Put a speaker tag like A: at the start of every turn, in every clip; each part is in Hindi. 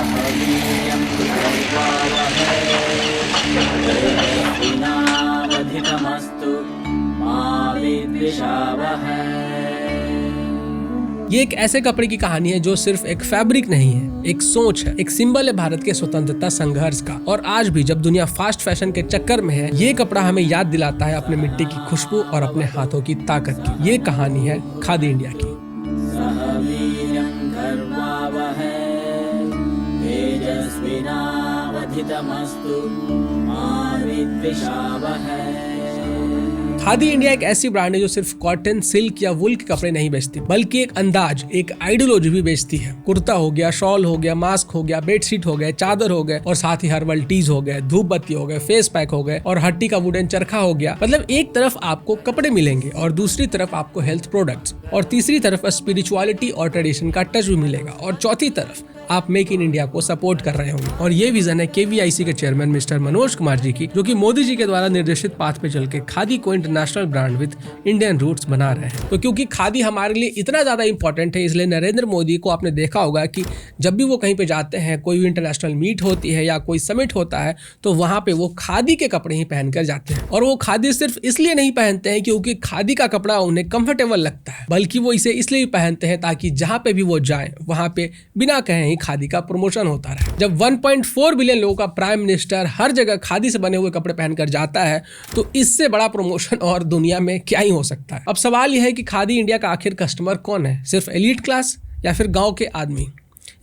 A: वीर्यं कर्वावहै तेजस्विनावधितमस्तु मा विद्विषावहै।
B: ये एक ऐसे कपड़े की कहानी है जो सिर्फ एक फैब्रिक नहीं है, एक सोच है, एक सिंबल है भारत के स्वतंत्रता संघर्ष का। और आज भी जब दुनिया फास्ट फैशन के चक्कर में है, ये कपड़ा हमें याद दिलाता है अपने मिट्टी की खुशबू और अपने हाथों की ताकत की। ये कहानी है खादी इंडिया की।
A: सह वीर्यं कर्वावहै तेजस्विनावधितमस्तु मा विद्विषावहै।
B: खादी इंडिया एक ऐसी ब्रांड है जो सिर्फ कॉटन, सिल्क या वुल के कपड़े नहीं बेचती, बल्कि एक अंदाज, एक आइडियोलॉजी भी बेचती है। कुर्ता हो गया, शॉल हो गया, मास्क हो गया, बेडशीट हो गए, चादर हो गए और साथ ही हर्बल टीज हो गए, धूप बत्ती हो गए, फेस पैक हो गए और हड्डी का वुडन चरखा हो गया। मतलब एक तरफ आपको कपड़े मिलेंगे और दूसरी तरफ आपको हेल्थ प्रोडक्ट्स और तीसरी तरफ स्पिरिचुअलिटी और ट्रेडिशन का टच भी मिलेगा और चौथी तरफ आप मेक इन इंडिया को सपोर्ट कर रहे होंगे। और ये विजन है KVIC के चेयरमैन मिस्टर मनोज कुमार जी की, जो कि मोदी जी के द्वारा निर्देशित पाथ पे चल के खादी को international brand with Indian roots बना रहे हैं। तो क्योंकि खादी हमारे लिए इतना ज्यादा इंपॉर्टेंट है, इसलिए नरेंद्र मोदी को आपने देखा होगा कि जब भी वो कहीं पे जाते हैं, कोई भी इंटरनेशनल मीट होती है या कोई समिट होता है, तो वहां पे वो खादी के कपड़े ही पहनकर जाते हैं। और वो खादी सिर्फ इसलिए नहीं पहनते हैं क्योंकि खादी का कपड़ा उन्हें कंफर्टेबल लगता है, बल्कि वो इसे इसलिए पहनते हैं ताकि जहां पे भी वो जाएं, वहां पे बिना कहे ही खादी का प्रमोशन होता रहे। जब 1.4 बिलियन लोगों का प्राइम मिनिस्टर हर जगह खादी से बने हुए कपड़े पहनकर जाता है, तो इससे बड़ा प्रमोशन और दुनिया में क्या ही हो सकता है। अब सवाल यह है कि खादी इंडिया का आखिर कस्टमर कौन है? सिर्फ एलीट क्लास या फिर गांव के आदमी?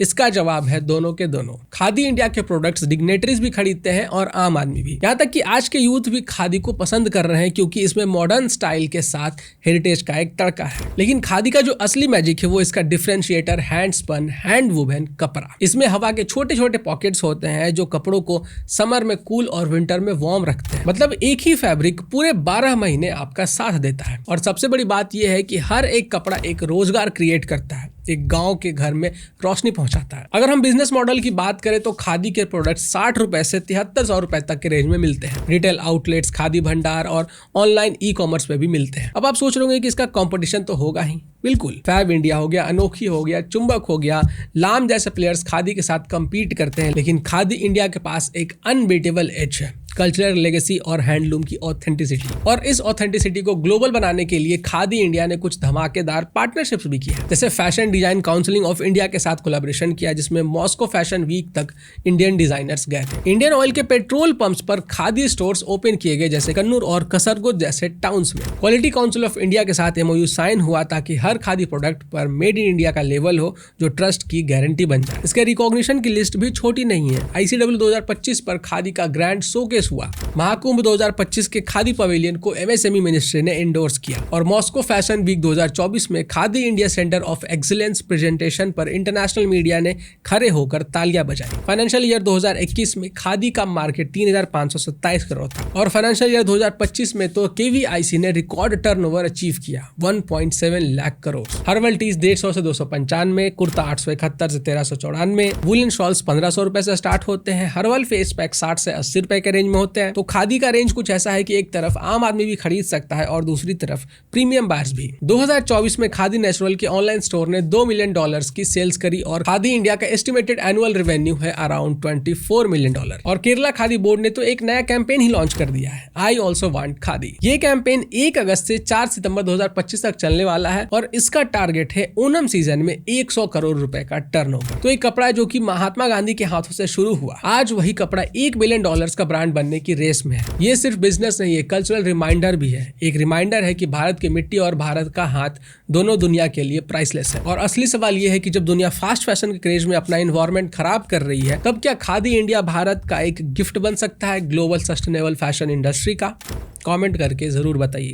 B: इसका जवाब है दोनों के दोनों। खादी इंडिया के प्रोडक्ट्स डिग्नेटरीज भी खरीदते हैं और आम आदमी भी। यहाँ तक कि आज के यूथ भी खादी को पसंद कर रहे हैं क्योंकि इसमें मॉडर्न स्टाइल के साथ हेरिटेज का एक तड़का है। लेकिन खादी का जो असली मैजिक है वो इसका differentiator hand spun, hand woven कपड़ा। इसमें हवा के छोटे छोटे पॉकेट्स होते हैं जो कपड़ों को समर में कूल और विंटर में वार्म रखते हैं। मतलब एक ही फैब्रिक पूरे 12 महीने आपका साथ देता है। और सबसे बड़ी बात यह है कि हर एक कपड़ा एक रोजगार क्रिएट करता है, एक गांव के घर में रोशनी पहुंचाता है। अगर हम बिजनेस मॉडल की बात करें तो खादी के प्रोडक्ट 60 रुपए से 7300 रुपए तक के रेंज में मिलते हैं। रिटेल आउटलेट्स, खादी भंडार और ऑनलाइन ई-कॉमर्स पे भी मिलते हैं। अब आप सोच रहे होंगे कि इसका कंपटीशन तो होगा ही। बिल्कुल, फैब इंडिया हो गया, अनोखी हो गया, चुंबक हो गया, लाम जैसे प्लेयर्स खादी के साथ कम्पीट करते हैं। लेकिन खादी इंडिया के पास एक अनबीटेबल एज है, कल्चरल लेगेसी और हैंडलूम की ऑथेंटिसिटी। और इस ऑथेंटिसिटी को ग्लोबल बनाने के लिए खादी इंडिया ने कुछ धमाकेदार पार्टनरशिप्स भी किए, जैसे fashion design counselling of India के साथ कोलैबोरेशन किया, जिसमें मॉस्को फैशन वीक तक इंडियन डिजाइनर्स गए थे। इंडियन ऑयल के पेट्रोल पंप्स पर खादी स्टोर्स ओपन किए गए, जैसे कन्नूर और कसरगोद जैसे टाउन्स में। क्वालिटी काउंसिल ऑफ इंडिया के साथ MOU साइन हुआ ताकि हर खादी प्रोडक्ट पर मेड इन इंडिया का लेवल हो जो ट्रस्ट की गारंटी बन जाए। इसके रिकॉग्निशन की लिस्ट भी छोटी नहीं है। ICW 2025 पर खादी का ग्रैंड शोकेस हुआ। महाकुंभ 2025 के खादी पवेलियन को MSME मिनिस्ट्री ने एंडोर्स किया और मॉस्को फैशन वीक 2024 में khadi India centre of excellence presentation पर इंटरनेशनल मीडिया ने खड़े होकर तालियां बजाई। फाइनेंशियल ईयर 2021 में खादी का मार्केट 3527 करोड़ था और फाइनेंशियल ईयर 2025 में तो KVIC ने रिकॉर्ड टर्नओवर अचीव किया 1.7 लाख करोड़। हर्बल टीज 150 से 295, कुर्ता 871 से 1394, वुलन शॉल्स 1500 रुपए से स्टार्ट होते हैं, हर्बल फेस पैक 60 से 80 रुपए के रेंज में होते हैं। तो खादी का रेंज कुछ ऐसा है कि एक तरफ आम आदमी भी खरीद सकता है और दूसरी तरफ प्रीमियम बायर्स भी। 2024 में खादी नेचुरल के ऑनलाइन स्टोर ने $2 मिलियन की सेल्स करी और खादी इंडिया का एस्टिमेटेड एनुअल रेवेन्यू है अराउंड $24 मिलियन। और केरला खादी बोर्ड ने तो एक नया कैंपेन ही लॉन्च कर दिया है, आई ऑल्सो वांट खादी। ये कैंपेन 1 अगस्त से 4 सितंबर 2025 तक चलने वाला है और इसका टारगेट है ओनम सीजन में 100 करोड़ रुपए का टर्नओवर। तो एक कपड़ा जो कि महात्मा गांधी के हाथों से शुरू हुआ, आज वही कपड़ा $1 बिलियन का ब्रांड बनने की रेस में है। ये सिर्फ बिजनेस नहीं है, कल्चरल रिमाइंडर भी है। एक रिमाइंडर है कि भारत की मिट्टी और भारत का हाथ दोनों दुनिया के लिए प्राइसलेस है। और असली सवाल ये है कि जब दुनिया फास्ट फैशन के क्रेज में अपना एनवायरनमेंट खराब कर रही है, तब क्या खादी इंडिया भारत का एक गिफ्ट बन सकता है ग्लोबल सस्टेनेबल फैशन इंडस्ट्री का? कमेंट करके जरूर बताइए।